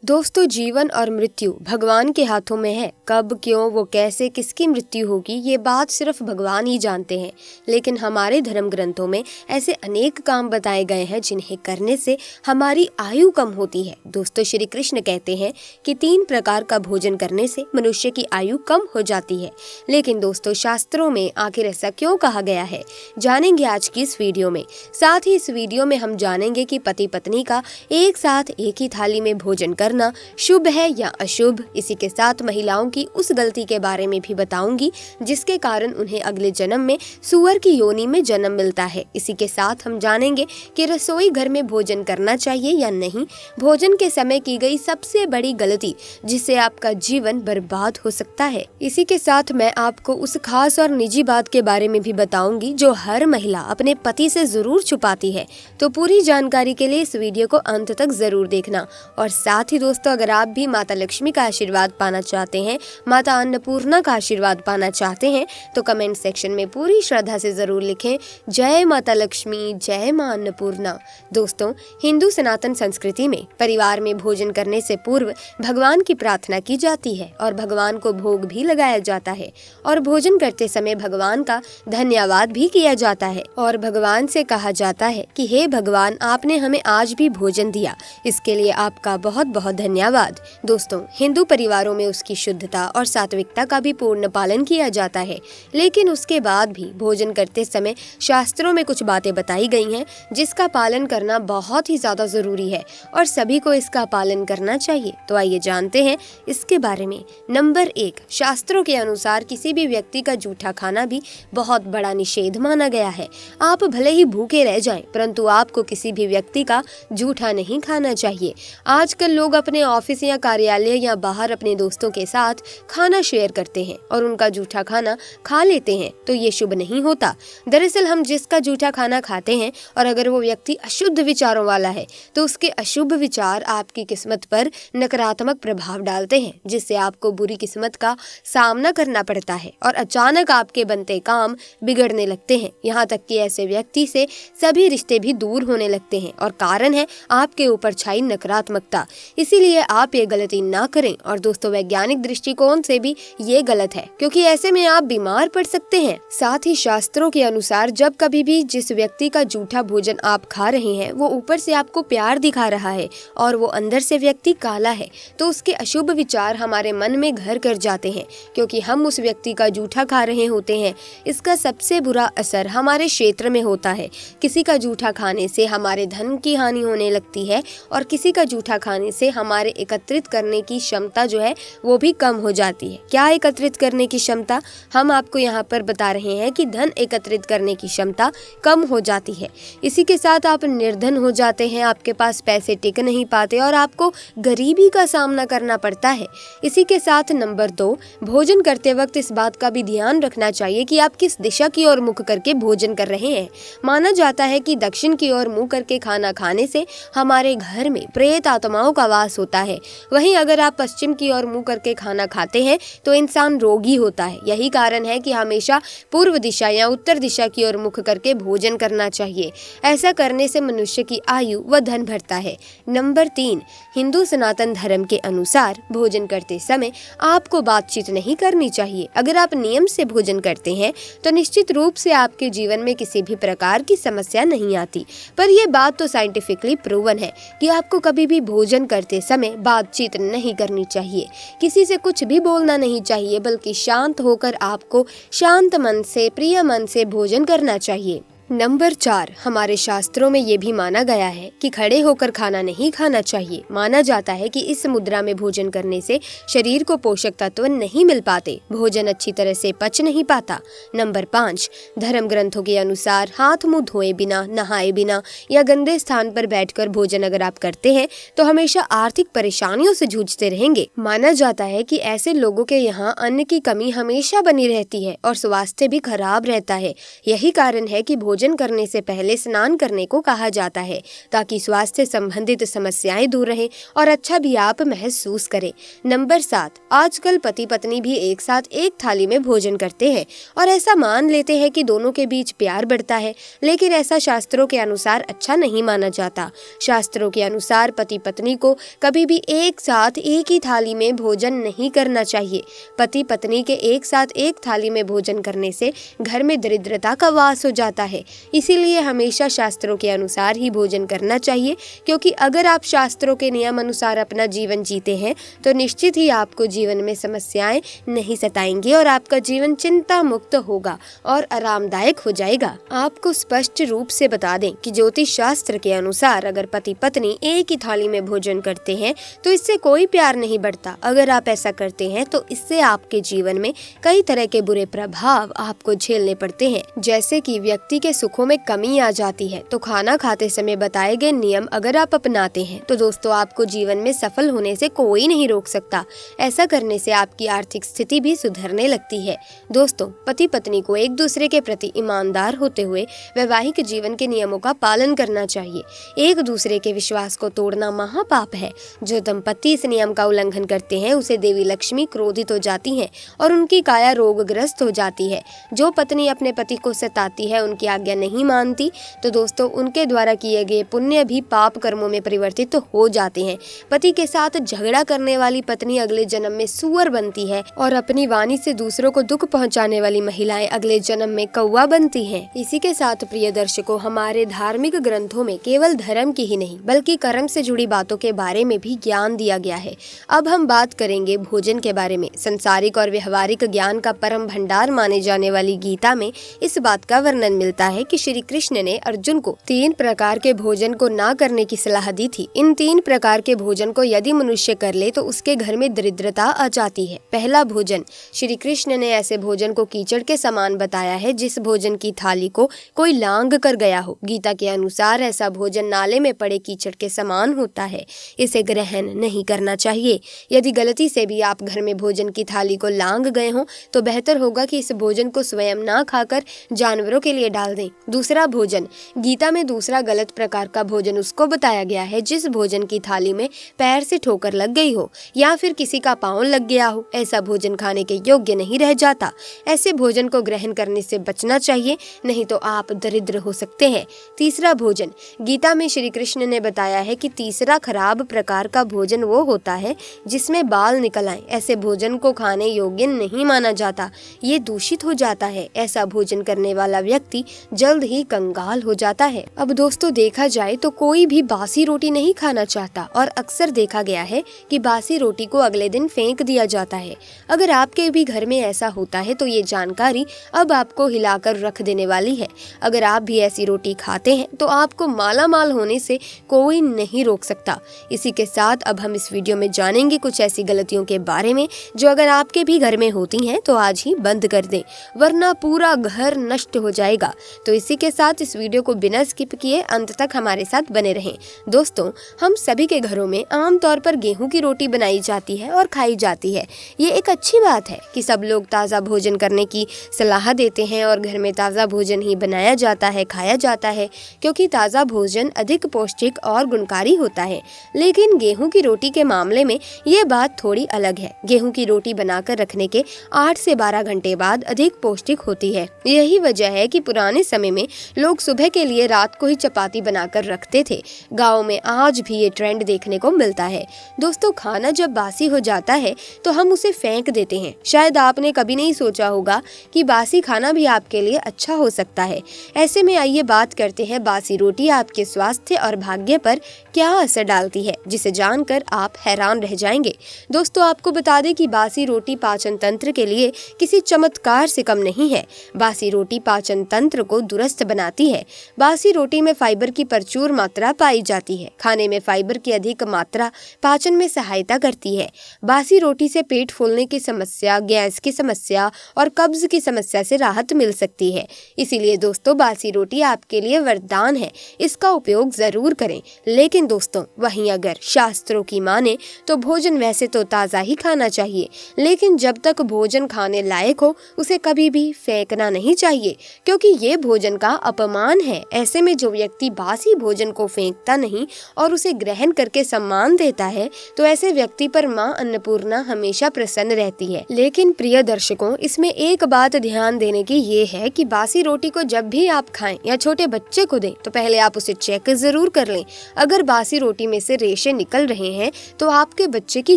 दोस्तों, जीवन और मृत्यु भगवान के हाथों में है। कब, क्यों, वो कैसे, किसकी मृत्यु होगी, ये बात सिर्फ भगवान ही जानते हैं। लेकिन हमारे धर्म ग्रंथों में ऐसे अनेक काम बताए गए हैं जिन्हें करने से हमारी आयु कम होती है। दोस्तों, श्री कृष्ण कहते हैं कि 3 प्रकार का भोजन करने से मनुष्य की आयु कम हो जाती है। लेकिन दोस्तों, शास्त्रों में आखिर ऐसा क्यों कहा गया है, जानेंगे आज की इस वीडियो में। साथ ही इस वीडियो में हम जानेंगे कि पति पत्नी का एक साथ एक ही थाली में भोजन करना शुभ है या अशुभ। इसी के साथ महिलाओं की उस गलती के बारे में भी बताऊंगी जिसके कारण उन्हें अगले जन्म में सूअर की योनि में जन्म मिलता है। इसी के साथ हम जानेंगे कि रसोई घर में भोजन करना चाहिए या नहीं, भोजन के समय की गई सबसे बड़ी गलती जिससे आपका जीवन बर्बाद हो सकता है। इसी के साथ मैं आपको उस खास और निजी बात के बारे में भी बताऊंगी जो हर महिला अपने पति से जरूर छुपाती है। तो पूरी जानकारी के लिए इस वीडियो को अंत तक जरूर देखना। और साथ ही दोस्तों, अगर आप भी माता लक्ष्मी का आशीर्वाद पाना चाहते हैं, माता अन्नपूर्णा का आशीर्वाद पाना चाहते हैं, तो कमेंट सेक्शन में पूरी श्रद्धा से जरूर लिखें, जय माता लक्ष्मी, जय मां अन्नपूर्णा। दोस्तों, हिंदू सनातन संस्कृति में परिवार में भोजन करने से पूर्व भगवान की प्रार्थना की जाती है और भगवान को भोग भी लगाया जाता है और भोजन करते समय भगवान का धन्यवाद भी किया जाता है और भगवान से कहा जाता है कि हे भगवान, आपने हमें आज भी भोजन दिया, इसके लिए आपका बहुत बहुत धन्यवाद। दोस्तों, हिंदू परिवारों में उसकी शुद्धता और सात्विकता का भी पूर्ण पालन किया जाता है। लेकिन उसके बाद भी भोजन करते समय शास्त्रों में कुछ बातें बताई गई हैं जिसका पालन करना बहुत ही ज्यादा जरूरी है और सभी को इसका पालन करना चाहिए। तो आइए जानते हैं इसके बारे में। नंबर 1, शास्त्रों के अनुसार किसी भी व्यक्ति का जूठा खाना भी बहुत बड़ा निषेध माना गया है। आप भले ही भूखे रह जाएं, परंतु आपको किसी भी व्यक्ति का जूठा नहीं खाना चाहिए। आजकल लोग अपने ऑफिस या कार्यालय या बाहर अपने दोस्तों के साथ खाना शेयर करते हैं और उनका जूठा खाना खा लेते हैं, तो ये शुभ नहीं होता। दरअसल हम जिसका जूठा खाना खाते हैं और अगर वो व्यक्ति अशुद्ध विचारों वाला है तो उसके अशुभ विचार आपकी किस्मत पर नकारात्मक प्रभाव डालते हैं, जिससे आपको बुरी किस्मत का सामना करना पड़ता है और अचानक आपके बनते काम बिगड़ने लगते हैं। यहाँ तक कि ऐसे व्यक्ति से सभी रिश्ते भी दूर होने लगते हैं और कारण है आपके ऊपर छाई नकारात्मकता। इसीलिए आप ये गलती ना करें। और दोस्तों, वैज्ञानिक दृष्टिकोण से भी ये गलत है क्योंकि ऐसे में आप बीमार पड़ सकते हैं। साथ ही शास्त्रों के अनुसार जब कभी भी जिस व्यक्ति का जूठा भोजन आप खा रहे हैं वो ऊपर से आपको प्यार दिखा रहा है और वो अंदर से व्यक्ति काला है, तो उसके अशुभ विचार हमारे मन में घर कर जाते हैं क्योंकि हम उस व्यक्ति का जूठा खा रहे होते हैं। इसका सबसे बुरा असर हमारे क्षेत्र में होता है। किसी का जूठा खाने से हमारे धन की हानि होने लगती है और किसी का जूठा खाने से हमारे एकत्रित करने की क्षमता जो है वो भी कम हो जाती है। क्या एकत्रित करने की क्षमता? हम आपको यहाँ पर बता रहे हैं कि धन एकत्रित करने की क्षमता कम हो जाती है। इसी के साथ आप निर्धन हो जाते हैं, आपके पास पैसे टिक नहीं पाते और आपको गरीबी का सामना करना पड़ता है। इसी के साथ नंबर 2, भोजन करते वक्त इस बात का भी ध्यान रखना चाहिए कि आप किस दिशा की ओर मुख करके भोजन कर रहे हैं। माना जाता है कि दक्षिण की ओर मुंह करके खाना खाने से हमारे घर में प्रेत आत्माओं का वास होता है। वहीं अगर आप पश्चिम की ओर मुंह करके खाना खाते हैं तो इंसान रोगी होता है। यही कारण है कि हमेशा पूर्व दिशा या उत्तर दिशा की ओर मुख करके भोजन करना चाहिए। ऐसा करने से मनुष्य की आयु व धन बढ़ता है। नंबर 3, हिंदू सनातन धर्म के अनुसार भोजन करते समय आपको बातचीत नहीं करनी चाहिए। अगर आप नियम से भोजन करते हैं तो निश्चित रूप से आपके जीवन में किसी भी प्रकार की समस्या नहीं आती। पर यह बात तो साइंटिफिकली प्रूवन है कि आपको कभी भी भोजन करते समय बातचीत नहीं करनी चाहिए। किसी से कुछ भी बोलना नहीं चाहिए, बल्कि शांत होकर आपको शांत मन से, प्रिय मन से भोजन करना चाहिए। नंबर 4, हमारे शास्त्रों में ये भी माना गया है कि खड़े होकर खाना नहीं खाना चाहिए। माना जाता है कि इस मुद्रा में भोजन करने से शरीर को पोषक तत्व नहीं मिल पाते, भोजन अच्छी तरह से पच नहीं पाता। नंबर 5, धर्म ग्रंथों के अनुसार हाथ मुंह धोए बिना, नहाए बिना या गंदे स्थान पर बैठकर भोजन अगर आप करते हैं तो हमेशा आर्थिक परेशानियों से जूझते रहेंगे। माना जाता है कि ऐसे लोगों के यहाँ अन्न की कमी हमेशा बनी रहती है और स्वास्थ्य भी खराब रहता है। यही कारण है कि भोजन करने से पहले स्नान करने को कहा जाता है, ताकि स्वास्थ्य संबंधित समस्याएं दूर रहें और अच्छा भी आप महसूस करें। नंबर 7, आजकल पति पत्नी भी एक साथ एक थाली में भोजन करते हैं और ऐसा मान लेते हैं कि दोनों के बीच प्यार बढ़ता है, लेकिन ऐसा शास्त्रों के अनुसार अच्छा नहीं माना जाता। शास्त्रों के अनुसार पति पत्नी को कभी भी एक साथ एक ही थाली में भोजन नहीं करना चाहिए। पति पत्नी के एक साथ एक थाली में भोजन करने से घर में दरिद्रता का वास हो जाता है। इसीलिए हमेशा शास्त्रों के अनुसार ही भोजन करना चाहिए, क्योंकि अगर आप शास्त्रों के नियम अनुसार अपना जीवन जीते हैं तो निश्चित ही आपको जीवन में समस्याएं नहीं सताएंगी और आपका जीवन चिंता मुक्त होगा और आरामदायक हो जाएगा। आपको स्पष्ट रूप से बता दें कि ज्योतिष शास्त्र के अनुसार अगर पति पत्नी एक ही थाली में भोजन करते हैं तो इससे कोई प्यार नहीं बढ़ता। अगर आप ऐसा करते हैं तो इससे आपके जीवन में कई तरह के बुरे प्रभाव आपको झेलने पड़ते हैं, जैसे कि व्यक्ति के सुखों में कमी आ जाती है। तो खाना खाते समय बताए गए नियम अगर आप अपनाते हैं तो दोस्तों आपको जीवन में सफल होने से कोई नहीं रोक सकता। ऐसा करने से आपकी आर्थिक स्थिति भी सुधरने लगती है। दोस्तों, पति पत्नी को एक दूसरे के प्रति ईमानदार होते हुए वैवाहिक जीवन के नियमों का पालन करना चाहिए। एक दूसरे के विश्वास को तोड़ना महापाप है। जो दंपति इस नियम का उल्लंघन करते हैं उसे देवी लक्ष्मी क्रोधित हो जाती हैं और उनकी काया रोगग्रस्त हो जाती है। जो पत्नी अपने पति को सताती है, उनकी आज्ञा नहीं मानती, तो दोस्तों उनके द्वारा किए गए पुण्य भी पाप कर्मों में परिवर्तित हो जाते हैं। पति के साथ झगड़ा करने वाली पत्नी अगले जन्म में सूअर बनती है और अपनी वाणी से दूसरों को दुख पहुंचाने वाली महिलाएं अगले जन्म में कौवा बनती हैं। इसी के साथ प्रिय दर्शकों, हमारे धार्मिक ग्रंथों में केवल धर्म की ही नहीं बल्कि कर्म से जुड़ी बातों के बारे में भी ज्ञान दिया गया है। अब हम बात करेंगे भोजन के बारे में। संसारिक और व्यवहारिक ज्ञान का परम भंडार माने जाने वाली गीता में इस बात का वर्णन मिलता है कि श्री कृष्ण ने अर्जुन को 3 प्रकार के भोजन को ना करने की सलाह दी थी। इन 3 प्रकार के भोजन को यदि मनुष्य कर ले तो उसके घर में दरिद्रता आ जाती है। पहला भोजन, श्री कृष्ण ने ऐसे भोजन को कीचड़ के समान बताया है जिस भोजन की थाली को कोई लांग कर गया हो। गीता के अनुसार ऐसा भोजन नाले में पड़े कीचड़ के समान होता है। इसे ग्रहण नहीं करना चाहिए। यदि गलती से भी आप घर में भोजन की थाली को लांग गए हों तो बेहतर होगा कि इस भोजन को स्वयं ना खाकर जानवरों के लिए डाल दें। दूसरा भोजन, गीता में दूसरा गलत प्रकार का भोजन उसको बताया गया है जिस भोजन की थाली में पैर से ठोकर लग गई हो या फिर किसी का पांव लग गया हो। ऐसा भोजन खाने के योग्य नहीं रह जाता। ऐसे भोजन को ग्रहण करने से बचना चाहिए, नहीं तो आप दरिद्र हो सकते हैं। तीसरा भोजन, गीता में श्री कृष्ण ने बताया है कि तीसरा खराब प्रकार का भोजन वो होता है जिसमें बाल निकल आए। ऐसे भोजन को खाने योग्य नहीं माना जाता, ये दूषित हो जाता है। ऐसा भोजन करने वाला व्यक्ति जल्द ही कंगाल हो जाता है। अब दोस्तों देखा जाए तो कोई भी बासी रोटी नहीं खाना चाहता और अक्सर देखा गया है कि बासी रोटी को अगले दिन फेंक दिया जाता है। अगर आपके भी घर में ऐसा होता है तो ये जानकारी अब आपको हिलाकर रख देने वाली है। अगर आप भी ऐसी रोटी खाते हैं तो आपको माला माल होने से कोई नहीं रोक सकता। इसी के साथ अब हम इस वीडियो में जानेंगे कुछ ऐसी गलतियों के बारे में जो अगर आपके भी घर में होती हैं तो आज ही बंद कर दें, वरना पूरा घर नष्ट हो जाएगा। तो इसी के साथ इस वीडियो को बिना स्किप किए अंत तक हमारे साथ बने रहें। दोस्तों, हम सभी के घरों में आमतौर पर गेहूं की रोटी बनाई जाती है और खाई जाती है। ये एक अच्छी बात है कि सब लोग ताज़ा भोजन करने की सलाह देते हैं और घर में ताज़ा भोजन ही बनाया जाता है, खाया जाता है, क्योंकि ताज़ा भोजन अधिक पौष्टिक और गुणकारी होता है। लेकिन गेहूं की रोटी के मामले में ये बात थोड़ी अलग है। गेहूं की रोटी बनाकर रखने के 8 से 12 घंटे बाद अधिक पौष्टिक होती है। यही वजह है कि पुराने समय में लोग सुबह के लिए रात को ही चपाती बनाकर रखते थे। गाँव में आज भी ये ट्रेंड देखने को मिलता है। दोस्तों, खाना जब बासी हो जाता है तो हम उसे फेंक देते हैं। शायद आपने कभी नहीं सोचा होगा कि बासी खाना भी आपके लिए अच्छा हो सकता है। ऐसे में आइए बात करते हैं बासी रोटी आपके स्वास्थ्य और भाग्य पर क्या असर डालती है, जिसे जानकर आप हैरान रह जाएंगे। दोस्तों, आपको बता दें कि बासी रोटी पाचन तंत्र के लिए किसी चमत्कार से कम नहीं है। बासी रोटी पाचन तंत्र को दुरुस्त बनाती है। बासी रोटी में फाइबर की प्रचुर मात्रा पाई जाती है। खाने में फाइबर की अधिक मात्रा पाचन में सहायता करती है। बासी रोटी से पेट फूलने की समस्या, गैस की समस्या और कब्ज की समस्या से राहत मिल सकती है। इसीलिए दोस्तों, बासी रोटी आपके लिए वरदान है, इसका उपयोग जरूर करें। लेकिन दोस्तों, वहीं अगर शास्त्रों की माने तो भोजन वैसे तो ताज़ा ही खाना चाहिए, लेकिन जब तक भोजन खाने लायक हो उसे कभी भी फेंकना नहीं चाहिए, क्योंकि ये भोजन का अपमान है। ऐसे में जो व्यक्ति बासी भोजन को फेंकता नहीं और उसे ग्रहण करके सम्मान देता है, तो ऐसे व्यक्ति पर माँ अन्नपूर्णा हमेशा प्रसन्न रहती है। लेकिन प्रिय दर्शकों, इसमें एक बात ध्यान देने की ये है कि बासी रोटी को जब भी आप खाएं या छोटे बच्चे को दें तो पहले आप उसे चेक जरूर कर लें। अगर बासी रोटी में से रेशे निकल रहे हैं तो आपके बच्चे की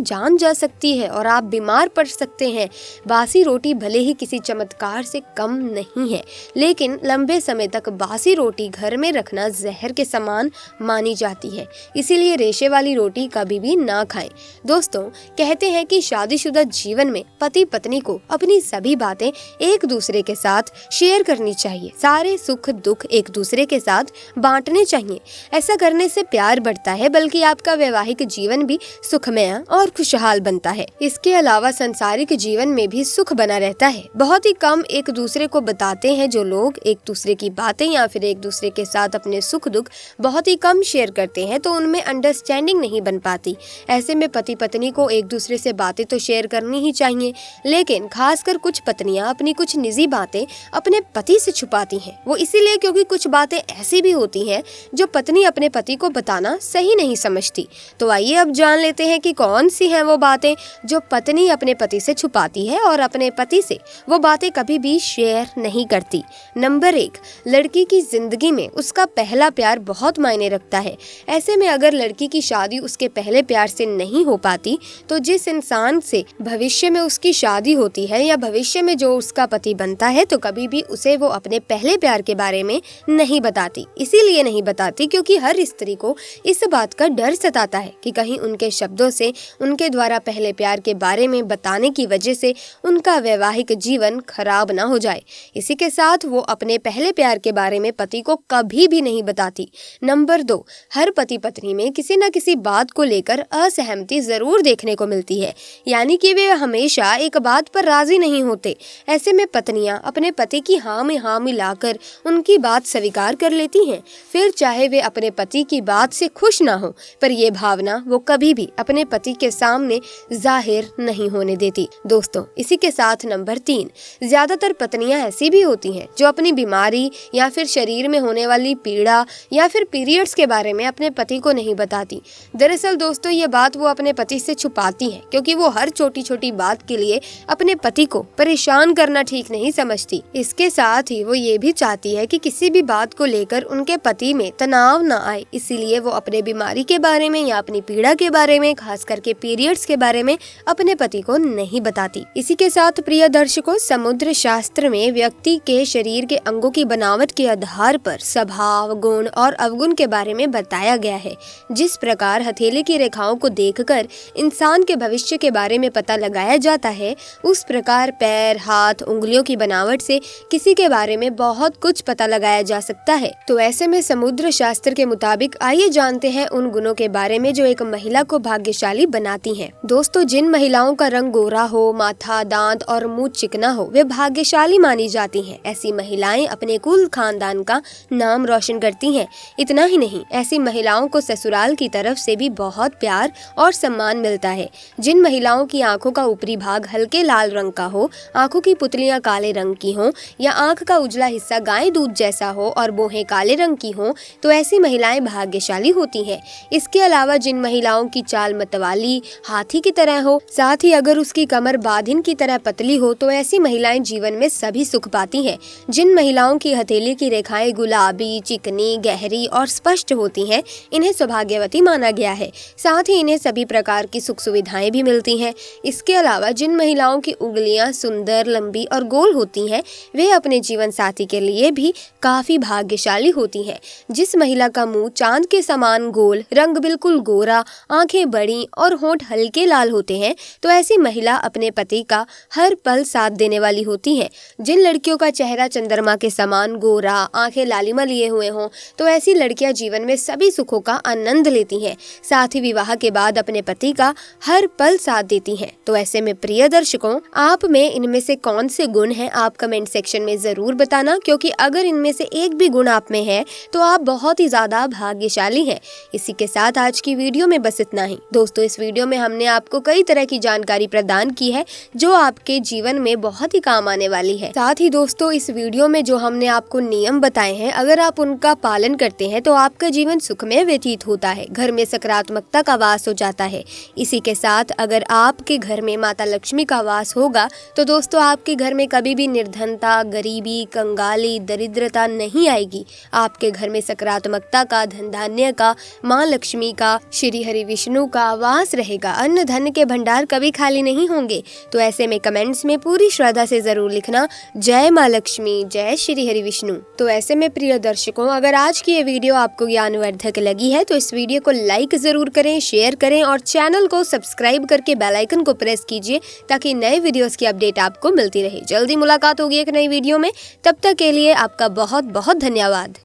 जान जा सकती है और आप बीमार पड़ सकते हैं। बासी रोटी भले ही किसी चमत्कार से कम नहीं है, लेकिन लंबे समय तक बासी रोटी घर में रखना जहर के समान मानी जाती है। इसीलिए रेशे वाली रोटी कभी भी ना खाएं। दोस्तों, कहते हैं कि शादीशुदा जीवन में पति पत्नी को अपनी सभी बातें एक दूसरे के साथ शेयर करनी चाहिए। सारे सुख दुख एक दूसरे के साथ बांटने चाहिए। ऐसा करने से प्यार बढ़ता है, बल्कि आपका वैवाहिक जीवन भी सुखमय और खुशहाल बनता है। इसके अलावा सांसारिक जीवन में भी सुख बना रहता है। बहुत ही कम एक दूसरे को बताते हैं जो लोग एक दूसरे की बातें या फिर एक दूसरे के साथ अपने सुख दुख बहुत ही कम शेयर करते हैं, तो उनमें अंडरस्टैंडिंग नहीं बन पाती। ऐसे में पति पत्नी को एक दूसरे से बातें तो शेयर करनी ही चाहिए, लेकिन खासकर कुछ पत्नियां अपनी कुछ निजी बातें अपने पति से छुपाती हैं। वो इसीलिए क्योंकि कुछ बातें ऐसी भी होती हैं जो पत्नी अपने पति को बताना सही नहीं समझती। तो आइए अब जान लेते हैं कि कौन सी हैं वो बातें जो पत्नी अपने पति से छुपाती है और अपने पति से वो बातें कभी भी शेयर नहीं करती। नंबर 1, लड़की की जिंदगी में उसका पहला प्यार बहुत मायने रखता है। ऐसे में अगर लड़की की शादी उसके पहले प्यार से नहीं हो पाती, तो जिस इंसान से भविष्य में उसकी शादी होती है या भविष्य में जो उसका पति बनता है, तो कभी भी उसे वो अपने पहले प्यार के बारे में नहीं बताती। इसीलिए नहीं बताती क्योंकि हर स्त्री को इस बात का डर सताता है कि कहीं उनके शब्दों से उनके द्वारा पहले प्यार के बारे में बताने की वजह से उनका वैवाहिक जीवन खराब ना हो जाए। इसी के साथ वो अपने पहले प्यार के बारे में पति को कभी भी नहीं बताती। नंबर 2, हर पति पत्नी में किसी न किसी बात को लेकर असहमति जरूर देखने को मिलती है, यानी कि वे हमेशा एक बात पर राजी नहीं होते। ऐसे में पत्नियां अपने पति की हाँ में हाँ मिलाकर उनकी बात स्वीकार कर लेती हैं। फिर चाहे वे अपने पति की बात से खुश ना हो, पर ये भावना वो कभी भी अपने पति के सामने जाहिर नहीं होने देती। दोस्तों, इसी के साथ नंबर 3, ज्यादातर पत्नियां ऐसी भी होती हैं जो अपनी बीमारी या फिर शरीर में होने वाली पीड़ा या फिर पीरियड्स के बारे में अपने पति को नहीं बताती। दरअसल दोस्तों, ये बात वो अपने पति से छुपाती हैं क्योंकि वो हर छोटी छोटी बात के लिए अपने पति को परेशान करना ठीक नहीं समझती। इसके साथ ही वो ये भी चाहती है कि किसी भी बात को लेकर उनके पति में तनाव न आए। इसीलिए वो अपने बीमारी के बारे में या अपनी पीड़ा के बारे में, खास करके पीरियड्स के बारे में अपने पति को नहीं बताती। इसी के साथ प्रिय दर्शकों, समुद्र शास्त्र में व्यक्ति के शरीर के अंगों की बनावट के आधार पर स्वभाव, गुण और अवगुण के बारे में बताया गया है। जिस प्रकार हथेली की रेखाओं को देखकर इंसान के भविष्य के बारे में पता लगाया जाता है, उस प्रकार पैर, हाथ, उंगलियों की बनावट से किसी के बारे में बहुत कुछ पता लगाया जा सकता है। तो ऐसे में समुद्र शास्त्र के मुताबिक आइए जानते हैं उन गुणों के बारे में जो एक महिला को भाग्यशाली बनाती हैं। दोस्तों, जिन महिलाओं का रंग गोरा हो, माथा, दांत और मुंह चिकना हो, वे भाग्यशाली मानी जाती हैं। ऐसी महिलाएं अपने कुल खानदान का नाम रोशन करती हैं। इतना ही नहीं, ऐसी महिलाओं को ससुराल की तरफ से भी बहुत प्यार और सम्मान मिलता है। जिन महिलाओं की आंखों का ऊपरी भाग हल्के लाल रंग का हो, आंखों की पुतलियां काले रंग की हों या आंख का उजला हिस्सा गाय दूध जैसा हो और बोहें काले रंग की हों, तो ऐसी महिलाएं भाग्यशाली होती हैं। इसके अलावा जिन महिलाओं की चाल मतवाली, हाथी की तरह हो, साथ ही अगर उसकी कमर बाधिन की तरह पतली हो, तो ऐसी महिलाएं जीवन में सभी सुख पाती हैं। जिन महिलाओं की हथेली की रेखाएं गुलाबी, चिकनी, गहरी और स्पष्ट होती हैं, इन्हें सौभाग्यवती माना गया है। साथ ही इन्हें सभी प्रकार की सुख सुविधाएं भी मिलती हैं। इसके अलावा जिन महिलाओं की उंगलियां सुंदर, लंबी और गोल होती हैं, वे अपने जीवन साथी के लिए भी काफी भाग्यशाली होती हैं। जिस महिला का मुंह चांद के समान गोल, रंग बिल्कुल गोरा, आंखें बड़ी और होंठ हल्के लाल होते हैं, तो ऐसी महिला अपने पति का हर पल साथ देने वाली होती है। जिन लड़कियों का चेहरा चंद्रमा के समान गोरा, आंखें लालिमा लिए हुए हों, तो ऐसी लड़कियां जीवन में सभी सुखों का आनंद लेती हैं। साथ ही विवाह के बाद अपने पति का हर पल साथ देती हैं। तो ऐसे में प्रिय दर्शकों, आप में इनमें से कौन से गुण हैं, आप कमेंट सेक्शन में जरूर बताना, क्योंकि अगर इनमें से एक भी गुण आप में है तो आप बहुत ही ज्यादा भाग्यशाली हैं। इसी के साथ आज की वीडियो में बस इतना ही। दोस्तों, इस वीडियो में हमने आपको कई तरह की जानकारी प्रदान की है जो आपके जीवन में बहुत ही काम आने वाली है। साथ ही दोस्तों, इस वीडियो में जो हमने आपको नियम बताए हैं, अगर आप उनका पालन करते हैं तो आपका जीवन सुखमय व्यतीत होता है, घर में सकारात्मकता का वास हो जाता है। इसी के साथ अगर आपके घर में माता लक्ष्मी का वास होगा तो दोस्तों आपके घर में कभी भी निर्धनता, गरीबी, कंगाली, दरिद्रता नहीं आएगी। आपके घर में सकारात्मकता का, धन धान्य का, माँ लक्ष्मी का, श्री हरि विष्णु का वास रहेगा। अन्न धन के भंडार कभी खाली नहीं होंगे। तो ऐसे में कमेंट्स में पूरी श्रद्धा से जरूर लिखना, जय माँ लक्ष्मी, जय श्री हरि विष्णु। तो ऐसे में प्रिय दर्शकों, अगर आज की ये वीडियो आपको ज्ञानवर्धक लगी है तो इस वीडियो को लाइक जरूर करें, शेयर करें और चैनल को सब्सक्राइब करके बेल आइकन को प्रेस कीजिए ताकि नए वीडियोस की अपडेट आपको मिलती रहे। जल्दी मुलाकात होगी एक नई वीडियो में, तब तक के लिए आपका बहुत बहुत धन्यवाद।